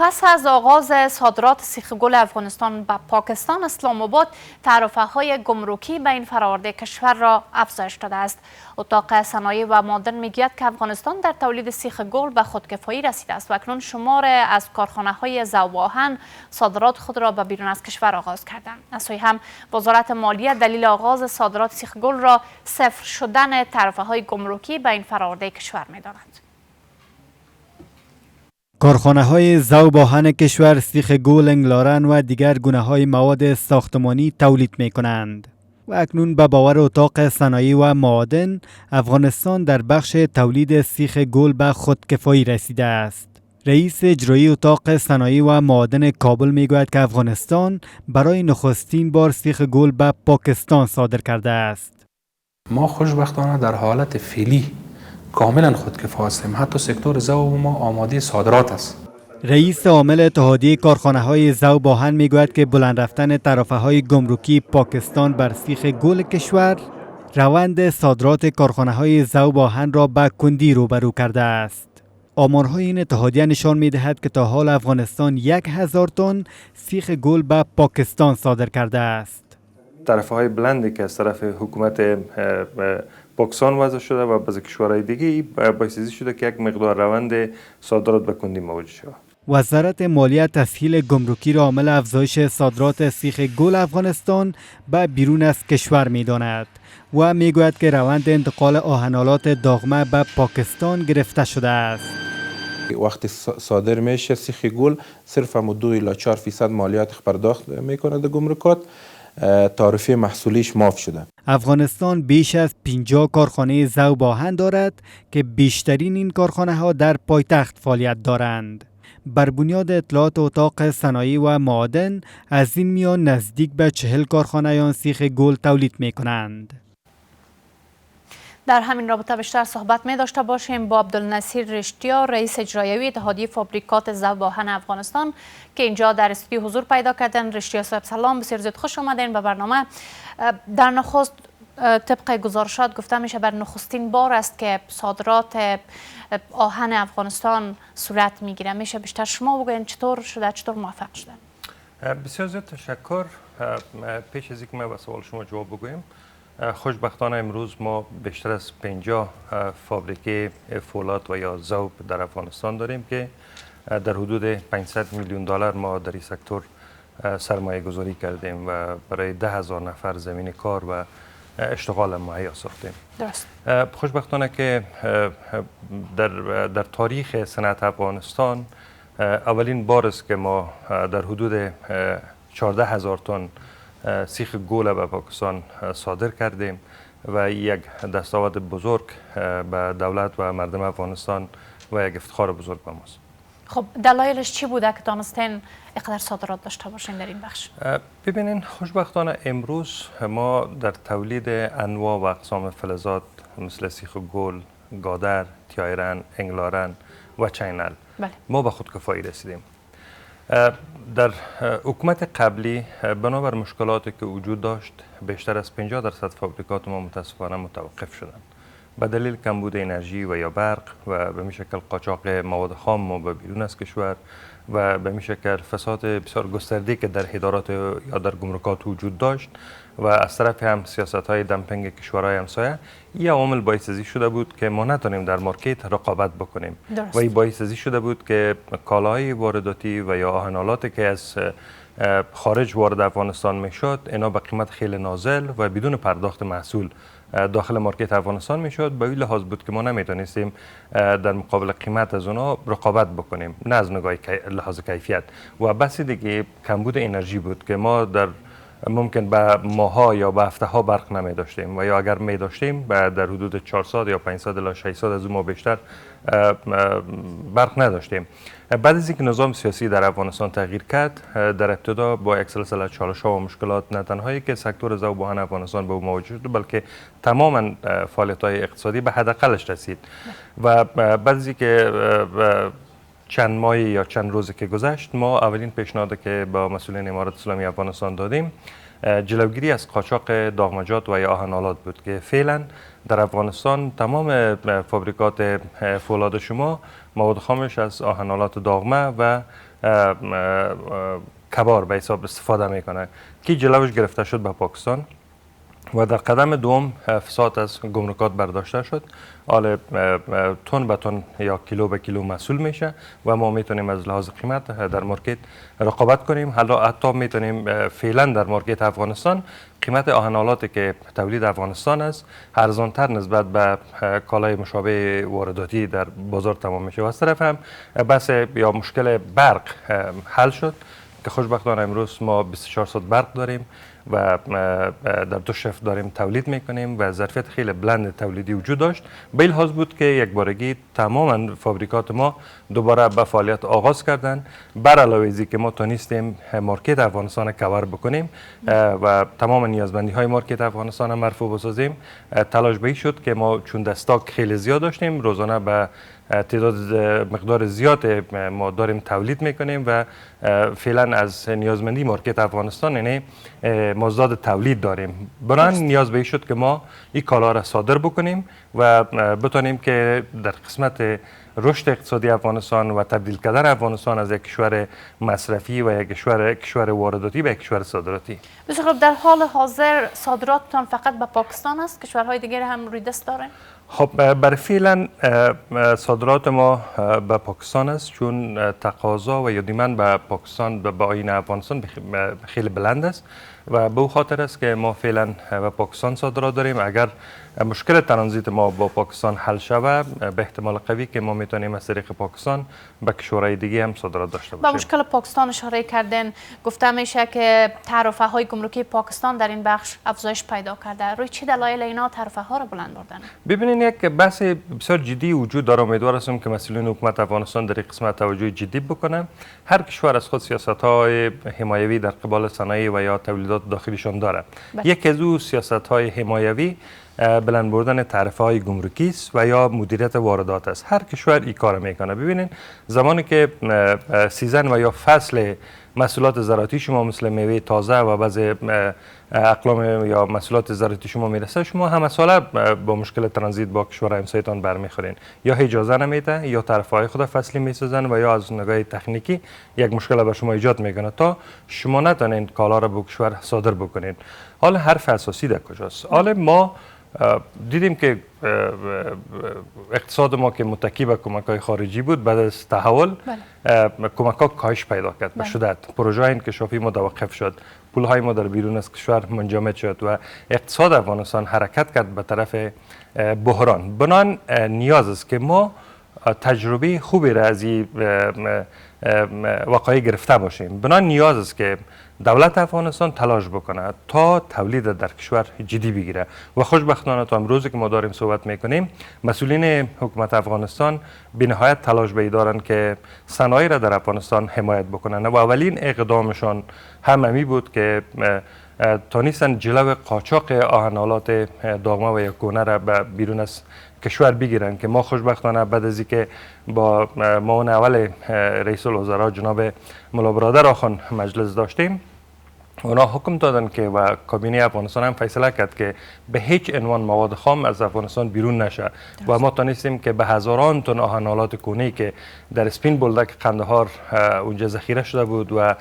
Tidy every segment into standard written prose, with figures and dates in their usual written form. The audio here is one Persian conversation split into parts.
پس از آغاز صادرات سیخ گل افغانستان به پاکستان، اسلام آباد تعرفه‌های گمرکی به این فراورده کشور را افزایش داده است. اتاق صنایع و معدن میگوید که افغانستان در تولید سیخ گل به خودکفایی رسیده است و اکنون شمار از کارخانه‌های ذوب آهن صادرات خود را به بیرون از کشور آغاز کردند. از سوی هم وزارت مالیه دلیل آغاز صادرات سیخ گل را صفر شدن تعرفه‌های گمرکی به این فراورده کشور می‌داند. کارخانه‌های ذوب آهن کشور سیخ گل، انگلارن و دیگر گونه‌های مواد ساختمانی تولید می‌کنند و اکنون به باور اتاق صنایع و معادن، افغانستان در بخش تولید سیخ گل به خودکفایی رسیده است. رئیس اجرایی اتاق صنایع و معادن کابل میگوید که افغانستان برای نخستین بار سیخ گل به پاکستان صادر کرده است. ما خوشبختانه در حالت فعلی کاملا خودکفا هستیم. حتی سکتور ذوب ما آماده صادرات است. رئیس عامل اتحادیه کارخانه‌های ذوب آهن میگوید که بلند رفتن تعرفه‌های گمرکی پاکستان بر سیخ گل کشور روند صادرات کارخانه‌های ذوب آهن را به کندی روبرو کرده است. آمارهای این اتحادیه نشان می‌دهد که تا حال افغانستان 1000 تن سیخ گل به پاکستان صادر کرده است. تعرفه‌های بلندی که از طرف حکومت پاکستان وضع شده و بعضی کشورهای دیگه باعث شده که یک مقدار روند صادرات به کندی مواجه شود. وزارت مالیه تسهیل گمرکی را عامل افزایش صادرات سیخ گل افغانستان به بیرون از کشور می‌داند و میگوید که روند انتقال آهن‌آلات داغمه به پاکستان گرفته شده است. وقتی صادر میشه سیخ گل صرف 2 الی 4% مالیات پرداخت میکنه در گمرکات، تعرفه محصولیش معاف شده. افغانستان بیش از 50 کارخانه ذوب آهن دارد که بیشترین این کارخانه ها در پایتخت فعالیت دارند. بر بنیاد اطلاعات اتاق صنایع و معادن، از این میان نزدیک به 40 کارخانه سیخ گل تولید می کنند. در همین رابطه بیشتر صحبت می داشته باشیم با عبدالنصیر رشتیا، رئیس اجرایی اتحادیه فابریکات ذوب آهن افغانستان که اینجا در استودیو حضور پیدا کردن. رشتیا صاحب سلام، بسیار زیاد خوش آمدین به برنامه. در نخست طبق گزارشات گفته میشه بر نخستین بار است که صادرات آهن افغانستان صورت میگیره. میشه بیشتر شما بگوین چطور شده، چطور موفق شدن؟ بسیار زیاد تشکر. پیش از اینکه ما به سوال شما جواب بگویم، خوشبختانه امروز ما بیشتر از 50 فابریکه فولاد و یا ذوب در افغانستان داریم که در حدود 500 میلیون دلار ما در این سکتور سرمایه گذاری کردیم و برای 10,000 نفر زمین کار و اشتغال مهیا ساختیم. درست. خوشبختانه که در تاریخ صنعت افغانستان اولین بار است که ما در حدود 14,000 تن سیخ گل به پاکستان صادر کردیم و یک دستاورد بزرگ به دولت و مردم افغانستان و یک افتخار بزرگ به ماست. خب دلایلش چی بوده که دانستین اینقدر صادرات داشته باشین در این بخش؟ ببینین، خوشبختانه امروز ما در تولید انواع و اقسام فلزات مثل سیخ گل، گادر، تیایرن، انگلارن و چینل ما به خودکفایی رسیدیم. در حکومت قبلی بنابر مشکلاتی که وجود داشت بیشتر از 50% فابریکات ما متاسفانه متوقف شدند به دلیل کمبود انرژی و یا برق و به این شکل قاچاق مواد خام ما به بیرون از کشور و به این شکل فساد بسیار گسترده که در ادارات یا در گمرکات وجود داشت و از طرف هم سیاست‌های دمپینگ کشورهای همسایه. این عوامل باعث ازی شده بود که ما نتونیم در مارکت رقابت بکنیم. درست. و این باعث ازی شده بود که کالاهای وارداتی و یا آهن‌آلاتی که از خارج وارد افغانستان میشد اینا به قیمت خیلی نازل و بدون پرداخت محصول داخل مارکت افغانستان میشد. به این لحاظ بود که ما نمیتونستیم در مقابل قیمت از اونا رقابت بکنیم، نه از نگاه لحاظ کیفیت. و بس دیگه کمبود انرژی بود که ما در ممکن به ماها یا به هفته ها برق نمی داشتیم و یا اگر می داشتیم در حدود 400 یا 500 الی 600 از اون بیشتر برق نداشتیم. بعد از اینکه نظام سیاسی در افغانستان تغییر کرد، در ابتدا با یک سلسله چالش‌ها و مشکلات نه تنهایی که سکتور ذوب آهن افغانستان به او مواجه شد، بلکه تماما فعالیت‌های اقتصادی به حداقلش رسید. و بعد از اینکه چند ماه یا چند روزی که گذشت، ما اولین پیشنهادی که با مسئولین امارات اسلامی افغانستان دادیم جلوگیری از قاچاق داغمجات و یا آهن‌آلات بود که فعلا در افغانستان تمام فابریکات فولاد شما مواد خامش از آهن‌آلات داغمه و کبار به حساب استفاده میکنه که جلوش گرفته شد به پاکستان و در قدم دوم فساد از گمرکات برداشته شد. حالا تن به تن یا کیلو به کیلو محصول میشه و ما میتونیم از لحاظ قیمت در مارکت رقابت کنیم. حتی میتونیم فعلا در مارکت افغانستان قیمت آهن‌آلاتی که تولید افغانستان است ارزانتر نسبت به کالای مشابه وارداتی در بازار تمام میشه. و از طرف هم بحث یا مشکل برق حل شد که خوشبختانه امروز ما 24 ساعت برق داریم و در 2 شفت داریم تولید میکنیم و ظرفیت خیلی بلند تولیدی وجود داشت. به این لحاظ بود که یک بارگی تماما فابریکات ما دوباره به فعالیت آغاز کردن. بر علاوه از که ما تونستیم مارکت افغانستان کاور بکنیم و تمام نیازمندی های مارکت افغانستان مرفوع بسازیم، تلاش به این شد که ما چون دستاک خیلی زیاد داشتیم، روزانه به تعداد مقدار زیاد ما داریم تولید میکنیم و فعلا از نیازمندی مارکت افغانستان یعنی مزداد تولید داریم. بنابراین نیاز به این شد که ما این کالا را صادر بکنیم و بتونیم که در قسمت رشد اقتصادی افغانستان و تبدیل کردن افغانستان از یک کشور مصرفی و یک کشور وارداتی به یک کشور صادراتی. بسیار خوب. در حال حاضر صادراتتان فقط به پاکستان است؟ کشورهای دیگر هم روی دست دارن؟ خب برای فعلا صادرات ما به پاکستان است چون تقاضا و یادیمن به پاکستان به آیین افغانستان خیلی بلند است و به او خاطر است که ما فعلا به پاکستان صادرات داریم. اگر مشکل ترانزیت ما با پاکستان حل شود به احتمال قوی که ما میتونیم از طریق پاکستان به کشورهای دیگه هم صادرات داشته باشیم. با مشکل پاکستان اشاره کردن، گفته میشه که تعرفه های گمرکی پاکستان در این بخش افزایش پیدا کرده. روی چه دلایل اینا تعرفه ها رو بلند بردن؟ ببینید یک بحث بسیار جدی وجود داره. امیدوار هستم که مسئولین حکومت افغانستان در این قسمت توجه جدی بکنن. هر کشور از خود سیاست‌های حمایوی در قبال صنایع و یا تولیدات داخلیشان داره. یک از او سیاست‌های حمایوی بلند بردن تعرفه های گمرکی است و یا مدیریت واردات است. هر کشور این کار میکنه. ببینید زمانی که سیزن و یا فصل محصولات زراعتی شما مثل میوه تازه و بعضی اقلام یا محصولات زراعتی شما میرسه، شما همه ساله با مشکل ترانزیت با کشور همسایتان برمیخورین. یا اجازه نمیده یا طرفه های خود فصلی میسازن و یا از نگاه تکنیکی یک مشکل به شما ایجاد میکنه تا شما نتونین کالا را به کشور صادر بکنین. حالا حرف اساسی در کجاست؟ حالا ما دیدیم که اقتصاد ما که متکی به کمک‌های خارجی بود، بعد از تحول کمک‌ها کاهش پیدا کرد به شدت. پروژه انکشافی متوقف شد، پول‌های ما در بیرون از کشور منجمد شد و اقتصاد افغانستان حرکت کرد به طرف بحران. بنان نیاز است که ما تجربه خوبی را از این واقعی گرفته باشیم. بنان نیاز است که دولت افغانستان تلاش بکنه تا تولید در کشور جدی بگیره و خوشبختانه تا امروزی که ما داریم صحبت میکنیم مسئولین حکومت افغانستان به نهایت تلاش به دارن که صنایع را در افغانستان حمایت بکنن و اولین اقدامشان همین بود که تونستن جلو قاچاق آهن‌آلات داغمه و یکگونه را بیرون از کشور بگیرن که ما خوشبختانه بعد از اینکه با معاون اول رئیس الوزراء جناب ملا برادر آخان مجلس داشتیم، اونا حکم دادن که و کابینه افغانستان هم فیصله کرد که به هیچ عنوان مواد خام از افغانستان بیرون نشه و ما تونستیم که به هزاران تن آهن‌آلات کونه‌ای که در اسپین بولدک قندهار اونجا ذخیره شده بود و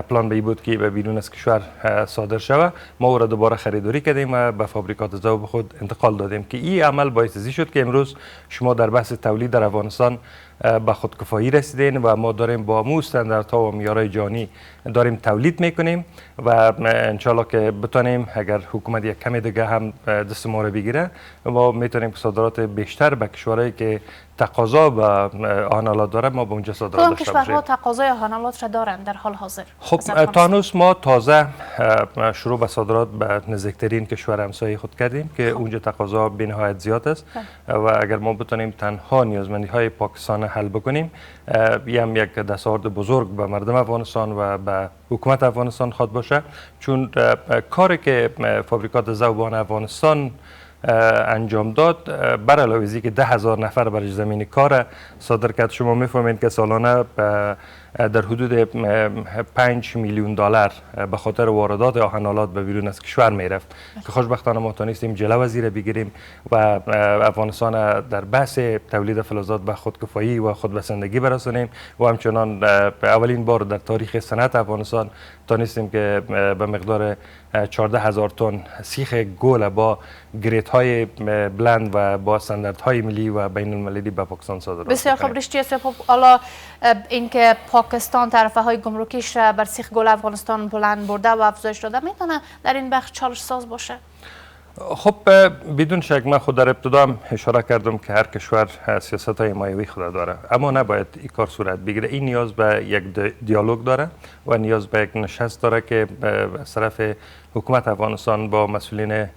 پلان به بود که به بیرون از کشور صادر شود، ما او را دوباره خریداری کردیم و به فابریکات ذوب خود انتقال دادیم که این عمل باعث شد که امروز شما در بحث تولید در افغانستان به خودکفایی رسیدین و ما داریم با مو استانداردها و معیارهای جهانی داریم تولید میکنیم و انشالله که بتونیم اگر حکومت یک کمی دیگه هم دست ما رو بگیره ما میتونیم صادرات بیشتر به کشورهایی که تقاضا به آهن‌آلات داره ما به اونجا صادرات داشته باشیم. کشورها تقاضای آهن‌آلات را دارند در حال حاضر؟ خب تا هنوز ما تازه شروع به صادرات به نزدیکترین کشور همسایه خود کردیم که اونجا تقاضا به نهایت زیاد است و اگر ما بتونیم تنها نیازمندی های پاکستان حل بکنیم هم یک دستاورد بزرگ به مردم افغانستان و به حکومت افغانستان خواهد باشه، چون کاری که فابریکات ذوبان افغانستان انجام داد بر علاوه از اینکه 10,000 نفر برای زمین کار صادر کرد، شما میفهمید که سالانه در حدود 5 میلیون دلار به خاطر واردات آهن‌آلات به بیرون از کشور میرفت که خوشبختانه ما تونستیم جلو وزیر بگیریم و افغانستان در بحث تولید فلزات به خودکفایی و خودبسندگی برسانیم و همچنان اولین بار در تاریخ صنعت افغانستان تونستیم که به مقدار 14,000 تن سیخ گل با گریت های بلند و با استانداردهای ملی و بین المللی به پاکستان صادرات بسیار خوب رشتی است. حالا اینکه پاکستان طرفه های گمرکیش را بر سیخ گل افغانستان بلند برده و افزایش داده میتونه در این بخش چالش ساز باشه؟ خب بدون شک من خود در ابتدا هم اشاره کردم که هر کشور سیاست های حمایوی خود داره، اما نباید این کار صورت بگیره. این نیاز به یک دیالوگ داره و نیاز به یک نشست داره که از طرف حکومت افغانستان با مسئولین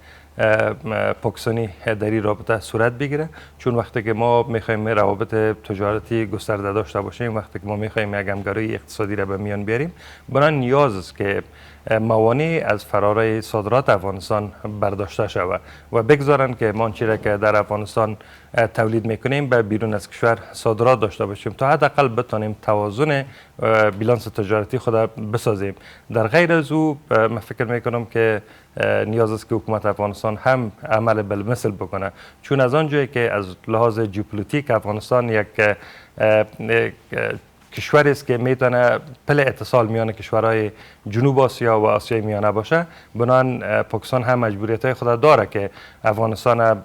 پاکستانی در این رابطه صورت بگیره، چون وقتی که ما میخوایم روابط تجارتی گسترده داشته باشیم، وقتی که ما میخوایم یک همکاری اقتصادی را به میان بیاریم، بنابراین نیاز است که موانع از فرار صادرات افغانستان برداشته شود و بگذارن که ما چیزی که در افغانستان تولید میکنیم به بیرون از کشور صادرات داشته باشیم تا حداقل بتونیم توازن بیلانس تجارتی خود بسازیم. در غیر از او من فکر میکنم که نیاز است که حکومت افغانستان هم عمل بالمثل بکنه، چون از آنجایی که از لحاظ ژئوپلیتیک افغانستان یک کشوری است که میتونه پل اتصال میان کشورهای جنوب آسیا و آسیای میانه باشه، بنابراین پاکستان هم مجبوریت‌های خود داره که افغانستان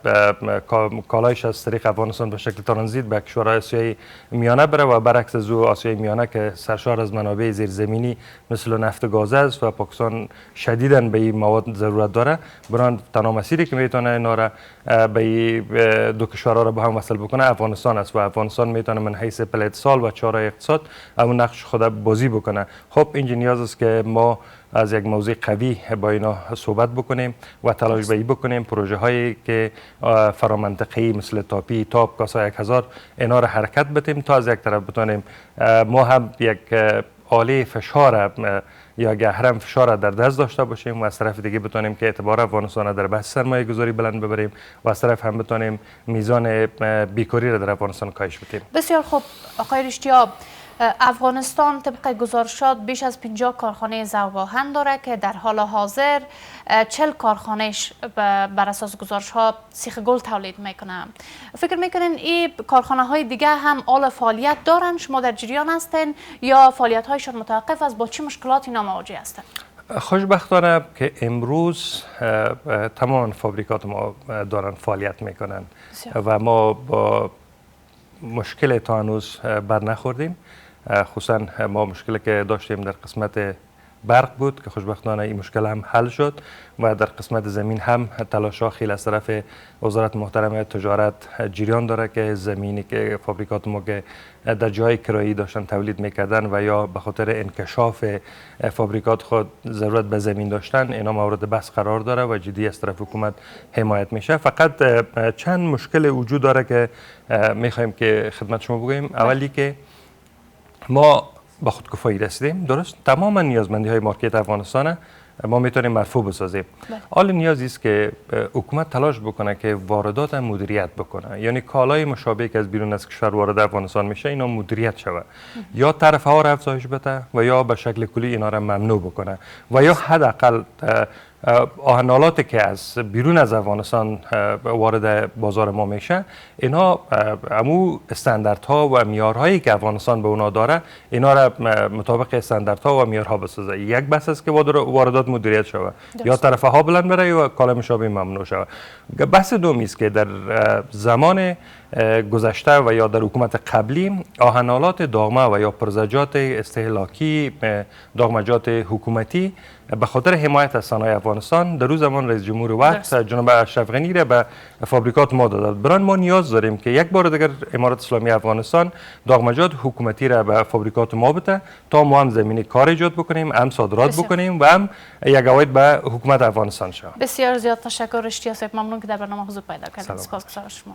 کالایش از طریق افغانستان به شکل ترانزیت به کشورهای آسیای میانه بره و برعکس از او آسیای میانه که سرشار از منابع زیرزمینی مثل نفت و گاز است و پاکستان شدیداً به این مواد ضرورت داره، بنابراین تنها مسیری که میتونه اینا را به دو کشورها را به هم وصل بکنه افغانستان است و افغانستان میتونه من حیث پل اتصال و چاره اقتصاد اون نقش خود بازی بکنه. خب اینجا نیاز است که ما از یک موضوع قوی با اینا صحبت بکنیم و تلاش به این بکنیم پروژه هایی که فرامنطقه‌ای مثل تاپ کاسا 1000 اینا را حرکت بدیم تا از یک طرف بتونیم ما هم یک آله فشار یا گهرم فشار در دست داشته باشیم و از طرف دیگه بتونیم که اعتبار افغانستان در بحث سرمایه گذاری بلند ببریم و از طرف هم بتونیم میزان بیکاری را در افغانستان کاهش بدیم. بسیار خوب آقای رشتیا، افغانستان طبق گزارشات بیش از 50 کارخانه ذوب آهن داره که در حال حاضر 40 کارخانهش بر اساس گزارش ها سیخ گل تولید میکنه. فکر میکنین این کارخانه های دیگه هم آل فعالیت دارن؟ شما در جریان هستین یا فعالیت هایشان متوقف است؟ با چه مشکلاتی اینا مواجه هستند؟ خوشبختانه که امروز تمام فابریکات ما دارن فعالیت میکنن و ما با مشکل تا هنوز بر نخوردیم. خصوصا ما مشکلی که داشتیم در قسمت برق بود که خوشبختانه این مشکل هم حل شد و در قسمت زمین هم تلاش‌ها خیلی از طرف وزارت محترم تجارت جریان داره که زمینی که فابریکات ما که در جای کرایی داشتن تولید میکردن و یا به خاطر انکشاف فابریکات خود ضرورت به زمین داشتن، اینا مورد بحث قرار داره و جدی از طرف حکومت حمایت میشه. فقط چند مشکل وجود داره که میخوایم که خدمت شما بگوییم. اولی که ما با خودکفایی رسیدیم، درست تمام نیازمندی های مارکت افغانستان ما میتونیم مرفوع بسازیم. حال نیازی است که حکومت تلاش بکنه که واردات مدیریت بکنه، یعنی کالای مشابه که از بیرون از کشور وارد افغانستان میشه اینا مدیریت شود، یا طرف ها را افزایش بده و یا به شکل کلی اینا را ممنوع بکنه و یا حداقل آهن‌آلاتی که از بیرون از افغانستان وارد بازار ما میشه اینا امو استانداردها و معیارهایی که افغانستان به اونا داره اینا را مطابق استانداردها و معیارها بسازه. یک بحث است که واردات مدیریت شود یا طرف ها بلند بره یا کالای مشابه ممنوع شود. بحث دومی است که در زمان گذشته و یا در حکومت قبلی آهن‌آلات داغمه و یا پرزجات استهلاکی داغمجات حکومتی به خاطر حمایت از صنایع افغانستان در روز زمان رئیس جمهور وقت جناب اشرف غنی را به فابریکات ما داد. برای ما نیاز داریم که یک بار دیگر امارات اسلامی افغانستان داغمجات حکومتی را به فابریکات ما بده تا ما هم زمینه کار ایجاد بکنیم، هم صادرات بکنیم و هم یک عواید به حکومت افغانستان شود. بسیار زیاد تشکر رشتیا صاحب، ممنون که در برنامه حضور پیدا کردید. سپاسگزارم شما.